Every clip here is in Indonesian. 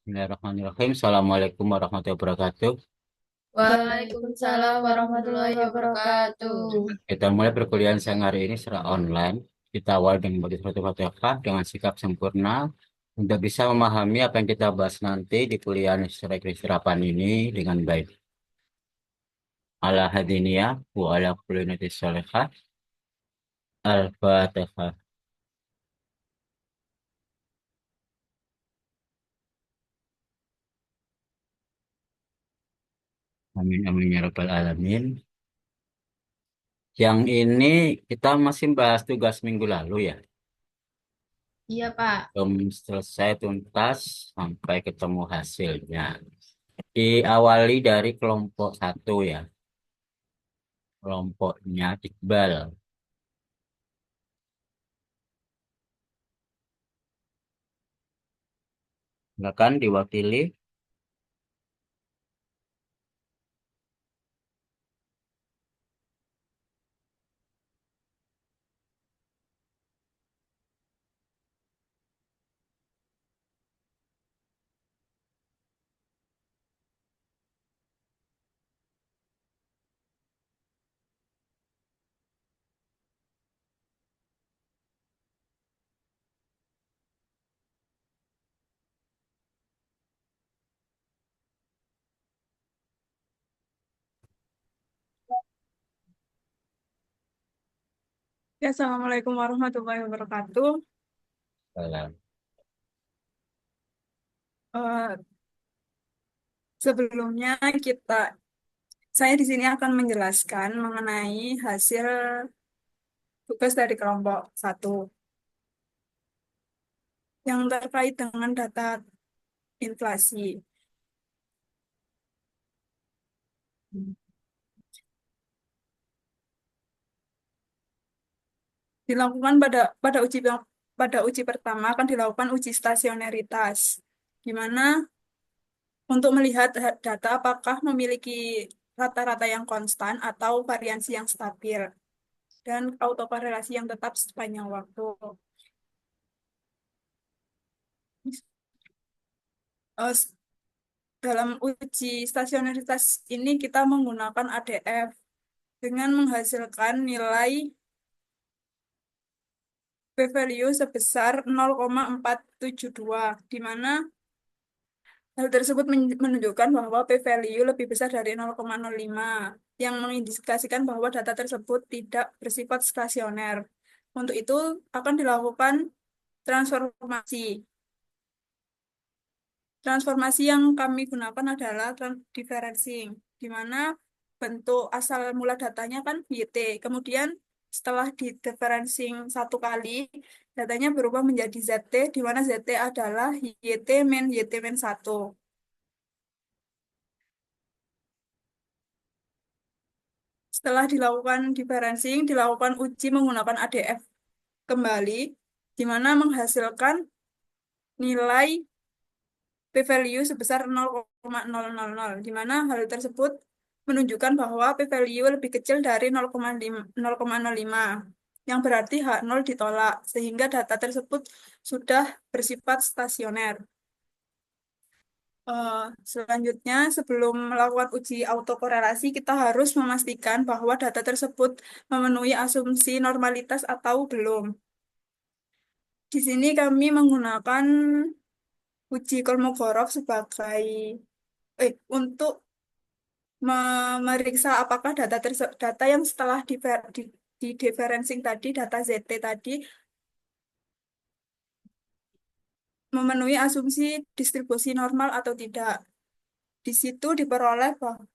Bismillahirrahmanirrahim. Assalamualaikum warahmatullahi wabarakatuh. Waalaikumsalam warahmatullahi wabarakatuh. Kita mulai perkuliahan siang hari ini secara online. Kita awal dengan membaca surat Fatihah dengan sikap sempurna untuk bisa memahami apa yang kita bahas nanti di kuliah secara istirapan ini dengan baik. Ala hadiniyah wa ala kulli niyatin sholihah. Al-Fatihah. Amin amin ya rabbal alamin. Yang ini kita masih bahas tugas minggu lalu ya. Iya, Pak. Belum selesai tuntas sampai ketemu hasilnya. Diawali dari kelompok satu ya, kelompoknya Iqbal. Silakan diwakili. Ya, Assalamualaikum warahmatullahi wabarakatuh. Salam. Eh, Sebelumnya kita, saya di sini akan menjelaskan mengenai hasil tugas dari kelompok satu yang terkait dengan data inflasi. Dilakukan pada uji pertama akan dilakukan uji stasionaritas, di mana untuk melihat data apakah memiliki rata-rata yang konstan atau variansi yang stabil dan autokorelasi yang tetap sepanjang waktu. Eh, Dalam uji stasionaritas ini kita menggunakan ADF dengan menghasilkan nilai p-value sebesar 0,472, di mana hal tersebut menunjukkan bahwa p-value lebih besar dari 0,05, yang mengindikasikan bahwa data tersebut tidak bersifat stasioner. Untuk itu akan dilakukan transformasi. Transformasi yang kami gunakan adalah differencing, di mana bentuk asal mula datanya kan YT. Kemudian setelah di differencing satu kali, datanya berubah menjadi ZT, di mana ZT adalah YT min 1. Setelah dilakukan differencing, dilakukan uji menggunakan ADF kembali, di mana menghasilkan nilai p-value sebesar 0,000, di mana hal tersebut menunjukkan bahwa p-value lebih kecil dari 0,05, yang berarti H0 ditolak, sehingga data tersebut sudah bersifat stasioner. Eh, Selanjutnya, sebelum melakukan uji autokorelasi, kita harus memastikan bahwa data tersebut memenuhi asumsi normalitas atau belum. Di sini kami menggunakan uji Kolmogorov sebagai untuk memeriksa apakah data yang setelah di differencing tadi, data ZT tadi, memenuhi asumsi distribusi normal atau tidak. Di situ diperoleh bahwa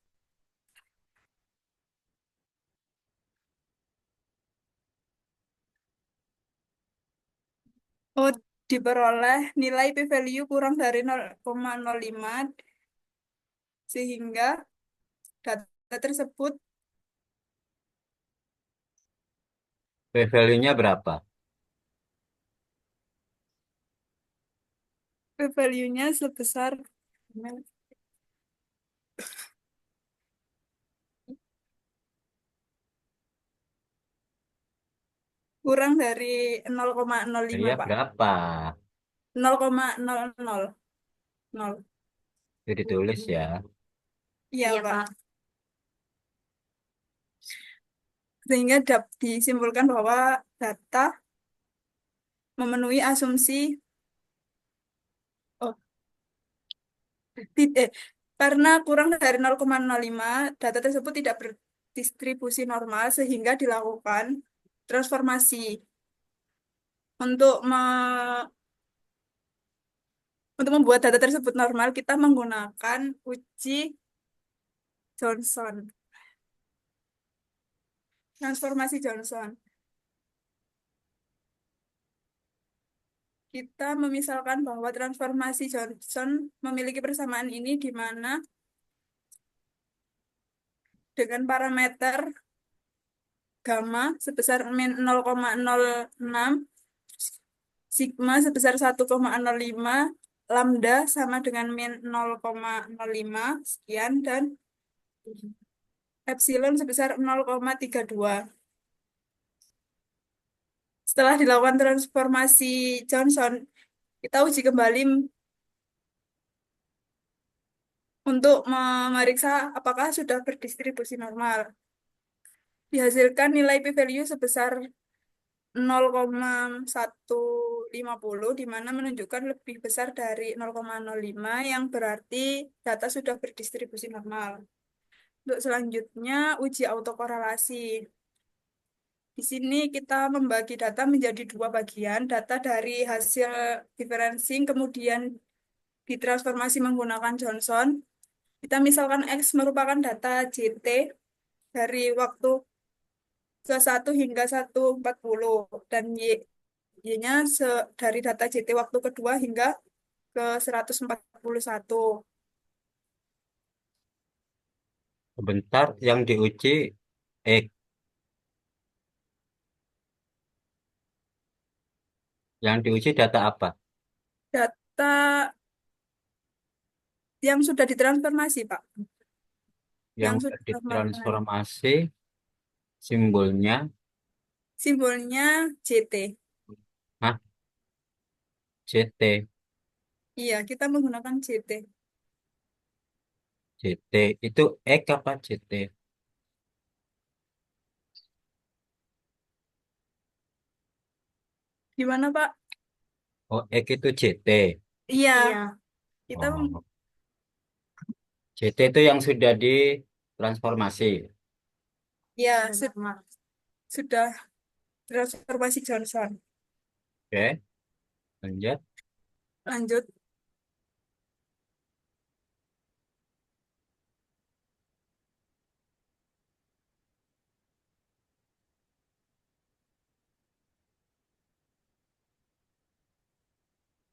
oh, diperoleh nilai p-value kurang dari 0,05, sehingga data tersebut P-value-nya berapa? p-value-nya sebesar kurang dari 0,05, Iya Pak. berapa? 0,00. nol. Itu ditulis ya. Iya, Iya, Pak. Pak. Sehingga disimpulkan bahwa data memenuhi asumsi oh, eh, karena kurang dari 0,05, data tersebut tidak berdistribusi normal sehingga dilakukan transformasi untuk untuk membuat data tersebut normal. Kita menggunakan uji Johnson, transformasi Johnson. Kita memisalkan bahwa transformasi Johnson memiliki persamaan ini di mana dengan parameter gamma sebesar min 0,06, sigma sebesar 1,05, lambda sama dengan min 0,05 sekian, dan epsilon sebesar 0,32. Setelah dilakukan transformasi Johnson, kita uji kembali untuk memeriksa apakah sudah berdistribusi normal. Dihasilkan nilai p-value sebesar 0,150, di mana menunjukkan lebih besar dari 0,05, yang berarti data sudah berdistribusi normal. Untuk selanjutnya, uji autokorelasi. Di sini kita membagi data menjadi dua bagian, data dari hasil differencing, kemudian ditransformasi menggunakan Johnson. Kita misalkan X merupakan data JT dari waktu ke 1 hingga 1,40, dan Y-nya dari data JT waktu kedua hingga ke 141. Sebentar, yang diuji X, yang diuji data apa? Data yang sudah ditransformasi, Pak. Yang Yang udah sudah ditransformasi. ditransformasi simbolnya, Simbolnya JT. nah, CT. Iya, kita menggunakan JT. CT itu X apa CT? Gimana, Pak? Oh, X itu CT. Iya, Iya. kita Oh, CT itu yang sudah ditransformasi. ya sudah transformasi Johnson. Oke, lanjut. Lanjut,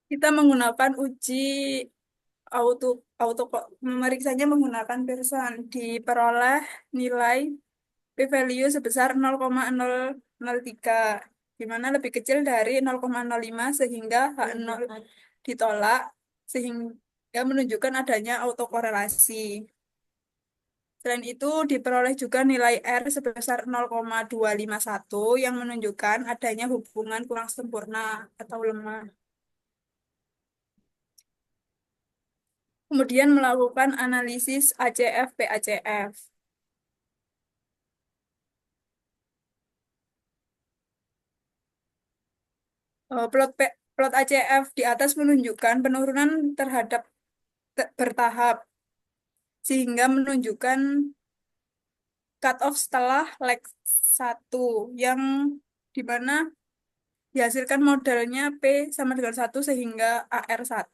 kita menggunakan uji auto auto memeriksanya menggunakan Pearson. Diperoleh nilai p-value sebesar 0,003, di mana lebih kecil dari 0,05, sehingga H0 ditolak, sehingga menunjukkan adanya autokorelasi. Selain itu, diperoleh juga nilai R sebesar 0,251, yang menunjukkan adanya hubungan kurang sempurna atau lemah. Kemudian melakukan analisis ACF-PACF. Plot ACF di atas menunjukkan penurunan terhadap bertahap, sehingga menunjukkan cut off setelah leg 1, yang dimana dihasilkan modelnya P sama dengan 1 sehingga AR1.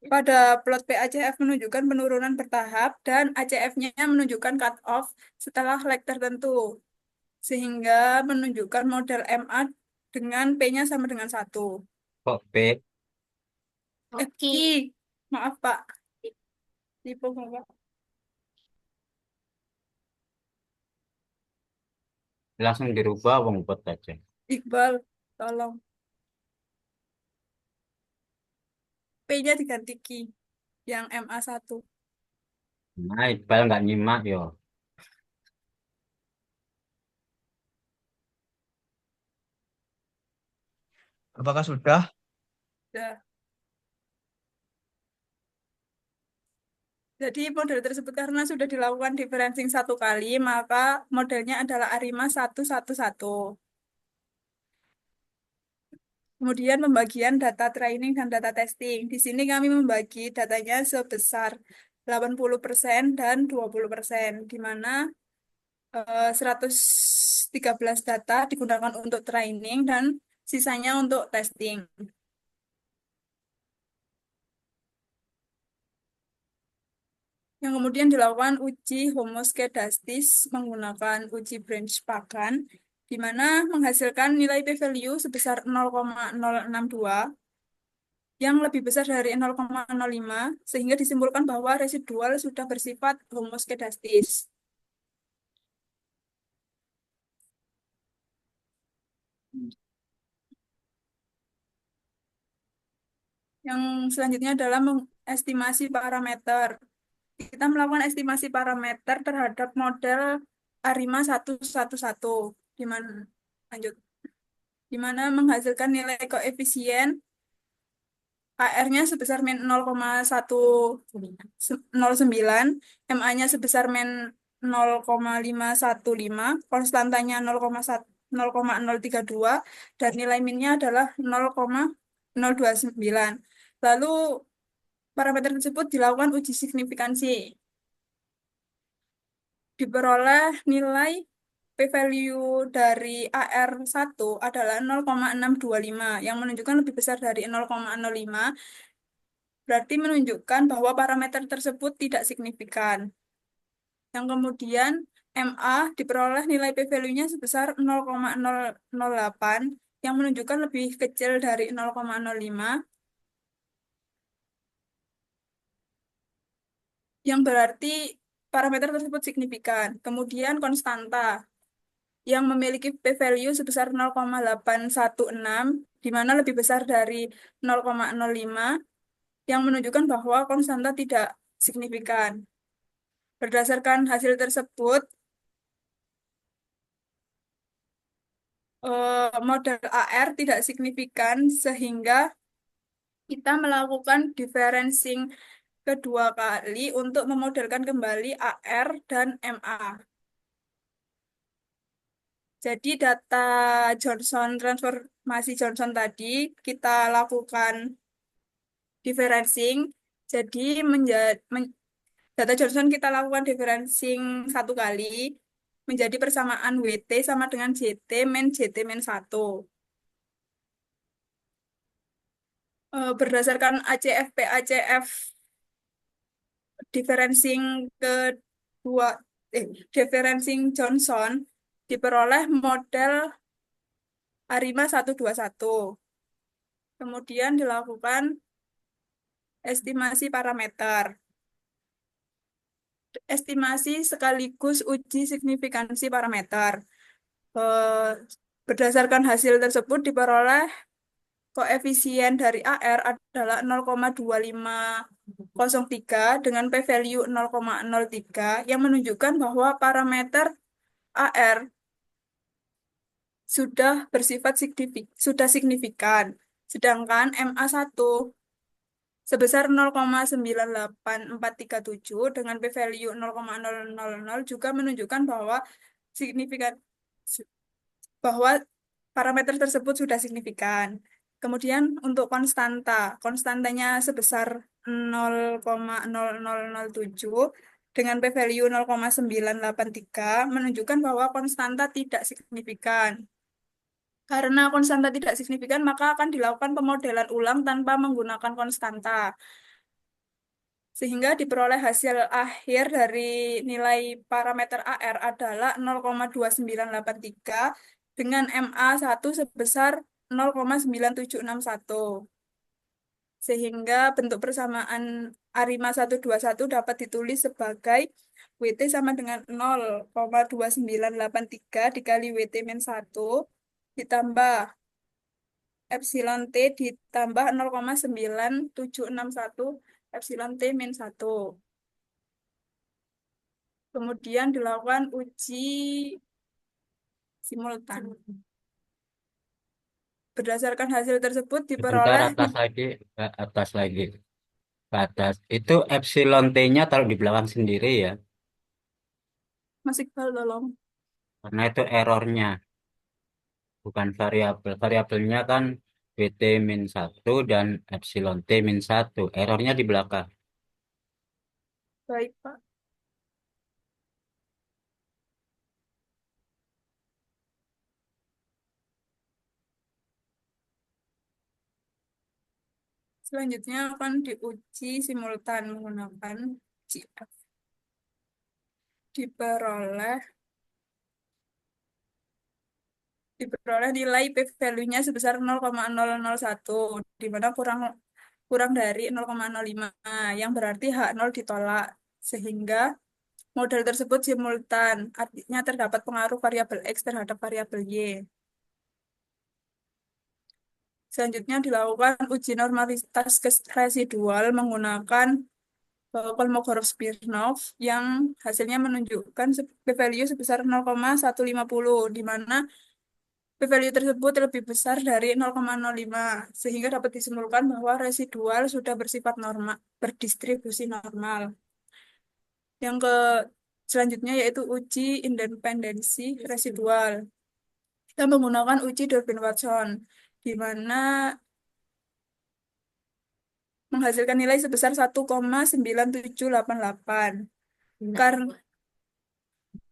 Pada plot PACF menunjukkan penurunan bertahap, dan ACF-nya menunjukkan cut off setelah leg tertentu, sehingga menunjukkan model MA dengan P-nya sama dengan 1. Kok P? Oke. Ki, maaf Pak, tipe Bapak. Langsung dirubah wong buat aja. Iqbal, tolong. P-nya diganti Ki, yang MA1. Nah, Iqbal nggak nyimak yo. Apakah sudah? Nah, jadi model tersebut karena sudah dilakukan differencing satu kali, maka modelnya adalah ARIMA 111. Kemudian pembagian data training dan data testing. Di sini kami membagi datanya sebesar 80% dan 20%, di mana 113 data digunakan untuk training dan sisanya untuk testing. Yang kemudian dilakukan uji homoskedastis menggunakan uji branch Pagan, di mana menghasilkan nilai p-value sebesar 0,062 yang lebih besar dari 0,05, sehingga disimpulkan bahwa residual sudah bersifat homoskedastis. Yang selanjutnya adalah mengestimasi parameter. Kita melakukan estimasi parameter terhadap model ARIMA 111, di mana lanjut, di mana menghasilkan nilai koefisien AR-nya sebesar min 0,109, MA-nya sebesar min 0,515, konstantanya 0,032, dan nilai minnya adalah 0,029. Lalu parameter tersebut dilakukan uji signifikansi. Diperoleh nilai p-value dari AR1 adalah 0,625 yang menunjukkan lebih besar dari 0,05, berarti menunjukkan bahwa parameter tersebut tidak signifikan. Yang kemudian MA diperoleh nilai p-value-nya sebesar 0,008 yang menunjukkan lebih kecil dari 0,05, yang berarti parameter tersebut signifikan. Kemudian konstanta yang memiliki p-value sebesar 0,816, di mana lebih besar dari 0,05, yang menunjukkan bahwa konstanta tidak signifikan. Berdasarkan hasil tersebut, model AR tidak signifikan, sehingga kita melakukan differencing kedua kali untuk memodelkan kembali AR dan MA. Jadi data Johnson, transformasi Johnson tadi kita lakukan differencing. Jadi data Johnson kita lakukan differencing satu kali menjadi persamaan WT sama dengan JT min 1. Berdasarkan ACF differencing kedua, differencing Johnson diperoleh model ARIMA 121. Kemudian dilakukan estimasi parameter. Estimasi sekaligus uji signifikansi parameter. Eh, Berdasarkan hasil tersebut diperoleh koefisien dari AR adalah 0,2503 dengan p-value 0,03 yang menunjukkan bahwa parameter AR sudah signifikan. Sedangkan MA1 sebesar 0,98437 dengan p-value 0,000 juga menunjukkan bahwa signifikan bahwa parameter tersebut sudah signifikan. Kemudian untuk konstantanya sebesar 0,0007 dengan p-value 0,983 menunjukkan bahwa konstanta tidak signifikan. Karena konstanta tidak signifikan, maka akan dilakukan pemodelan ulang tanpa menggunakan konstanta. Sehingga diperoleh hasil akhir dari nilai parameter AR adalah 0,2983 dengan MA1 sebesar 0,9761. Sehingga bentuk persamaan ARIMA 121 dapat ditulis sebagai WT sama dengan 0,2983 dikali WT min 1 ditambah epsilon T ditambah 0,9761 epsilon T min 1. Kemudian dilakukan uji simultan. Berdasarkan hasil tersebut Sebentar diperoleh atas lagi, ke atas lagi, ke atas. Itu epsilon T-nya taruh di belakang sendiri ya, Mas Iqbal tolong. karena itu errornya, bukan variabel. Variabelnya kan BT min 1 dan epsilon T min 1. Errornya di belakang. Baik, Pak. Selanjutnya akan diuji simultan menggunakan GF. Diperoleh diperoleh nilai p-value-nya sebesar 0,001, di mana kurang kurang dari 0,05, yang berarti H0 ditolak, sehingga model tersebut simultan, artinya terdapat pengaruh variabel X terhadap variabel Y. Selanjutnya dilakukan uji normalitas residual menggunakan Kolmogorov-Smirnov yang hasilnya menunjukkan p-value sebesar 0,150, di mana p-value tersebut lebih besar dari 0,05, sehingga dapat disimpulkan bahwa residual sudah bersifat normal, berdistribusi normal. Yang selanjutnya yaitu uji independensi residual. Kita menggunakan uji Durbin-Watson, di mana menghasilkan nilai sebesar 1,9788. Karena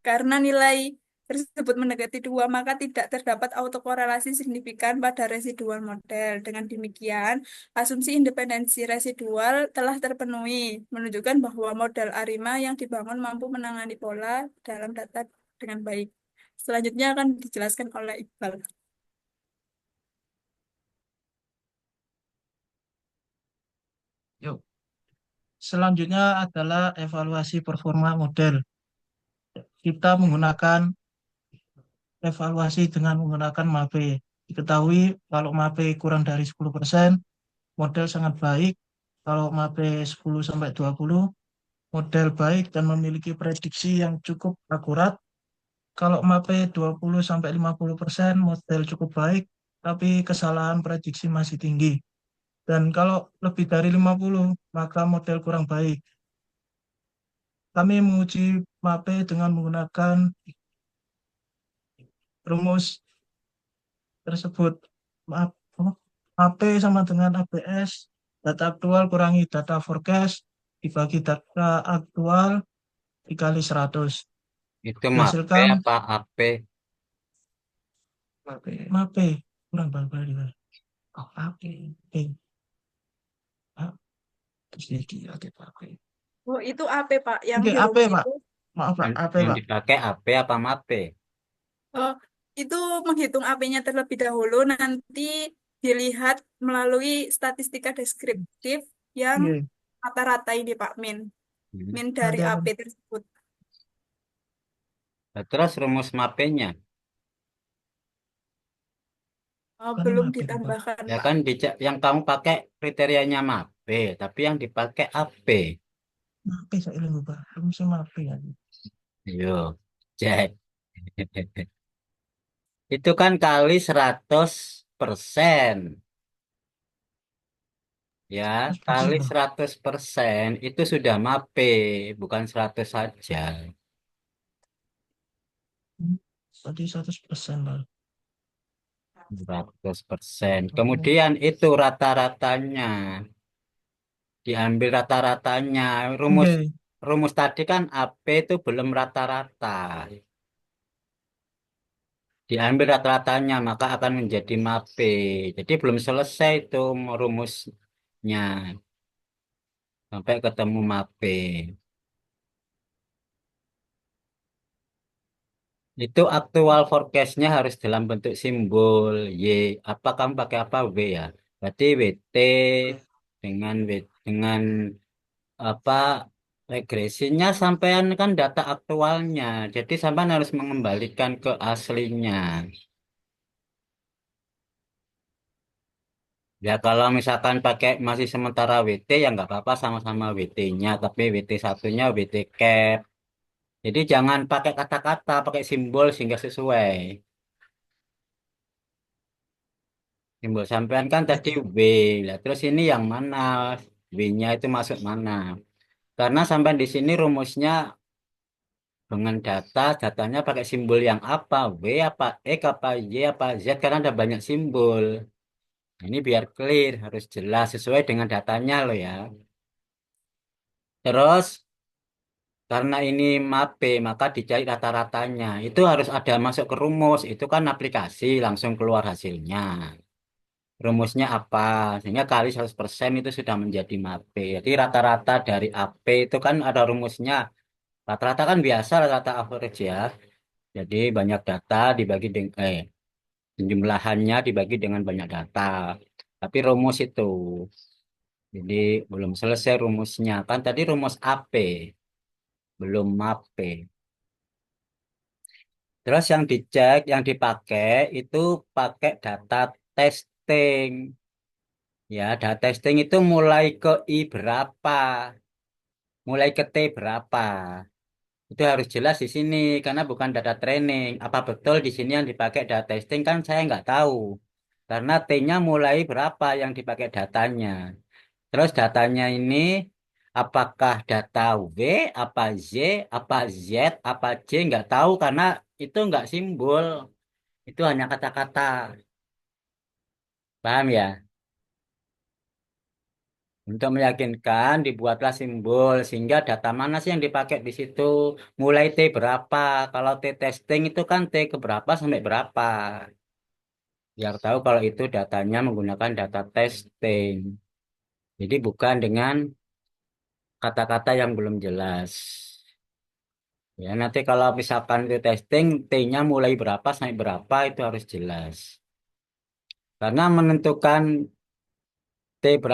Karena nilai tersebut mendekati 2, maka tidak terdapat autokorelasi signifikan pada residual model. Dengan demikian, asumsi independensi residual telah terpenuhi, menunjukkan bahwa model ARIMA yang dibangun mampu menangani pola dalam data dengan baik. Selanjutnya akan dijelaskan oleh Iqbal. Yuk. Selanjutnya adalah evaluasi performa model. Kita menggunakan evaluasi dengan menggunakan MAPE. Diketahui kalau MAPE kurang dari 10%, model sangat baik. Kalau MAPE 10-20, model baik dan memiliki prediksi yang cukup akurat. Kalau MAPE 20-50%, model cukup baik, tapi kesalahan prediksi masih tinggi. Dan kalau lebih dari 50, maka model kurang baik. Kami menguji MAPE dengan menggunakan rumus tersebut. MAPE sama dengan ABS, data aktual kurangi data forecast, dibagi data aktual dikali 100. Itu MAPE Dihasilkan apa AP? MAPE, kurang balik. Oh, APE. Ah, terus ini oke, MAPE. Oh, itu AP, Pak. Yang Oke, AP, dirumus Pak. itu. Maaf, Pak, AP, Yang Pak. dipakai AP apa MAPE? Oh, itu menghitung AP-nya terlebih dahulu, nanti dilihat melalui statistika deskriptif yang Oke, rata-rata ini Pak Min. Hmm. Min dari nanti AP akan tersebut. Nah, terus rumus MAPE-nya, Oh, kan belum MAPE, Pak. ditambahkan ya Pak. kan yang kamu pakai kriterianya MAPE, tapi yang dipakai AP. MAPE saya lupa. Rumusnya MAPE ya. Yo, cek. Itu kan kali 100%. Ya, kali 100%, Pak. 100% itu sudah MAPE, bukan 100 saja. Tadi 100%, Pak. 100%. Kemudian itu rata-ratanya. Diambil rata-ratanya. Rumus Oke, rumus tadi kan AP itu belum rata-rata. Diambil rata-ratanya, maka akan menjadi MAPE. Jadi belum selesai itu rumusnya. Sampai ketemu MAPE. Itu aktual forecast-nya harus dalam bentuk simbol Y. Apa kamu pakai apa W ya? Berarti WT dengan apa regresinya sampean kan data aktualnya. Jadi sampean harus mengembalikan ke aslinya. Ya kalau misalkan pakai masih sementara WT ya nggak apa-apa sama-sama WT-nya, tapi WT satunya WT cap. Jadi jangan pakai kata-kata, pakai simbol sehingga sesuai. Simbol sampean kan tadi W. Lah, terus ini yang mana? W-nya itu masuk mana? Karena sampai di sini rumusnya dengan datanya pakai simbol yang apa? W apa X apa Y apa Z? Karena ada banyak simbol. Ini biar clear, harus jelas sesuai dengan datanya loh ya. Terus karena ini MAPE, maka dicari rata-ratanya. Itu harus ada masuk ke rumus. Itu kan aplikasi, langsung keluar hasilnya. Rumusnya apa? Sehingga kali 100% itu sudah menjadi MAPE. Jadi rata-rata dari AP itu kan ada rumusnya. Rata-rata kan biasa, rata-rata average ya. Jadi banyak data dibagi dengan jumlahannya dibagi dengan banyak data. Tapi rumus itu. Jadi belum selesai rumusnya. Kan tadi rumus AP, belum MAPE. Terus yang dicek, yang dipakai itu pakai data testing. Ya, data testing itu mulai ke I berapa, mulai ke T berapa. Itu harus jelas di sini karena bukan data training. Apa betul di sini yang dipakai data testing kan saya nggak tahu. Karena T-nya mulai berapa yang dipakai datanya. Terus datanya ini apakah data W, apa Z, apa Z, apa C nggak tahu karena itu nggak simbol. Itu hanya kata-kata. Paham ya? Untuk meyakinkan dibuatlah simbol sehingga data mana sih yang dipakai di situ. Mulai T berapa. Kalau T testing itu kan T ke berapa sampai berapa. Biar tahu kalau itu datanya menggunakan data testing. Jadi bukan dengan kata-kata yang belum jelas. Ya, nanti kalau misalkan itu testing, T-nya mulai berapa sampai berapa itu harus jelas. Karena menentukan T berapa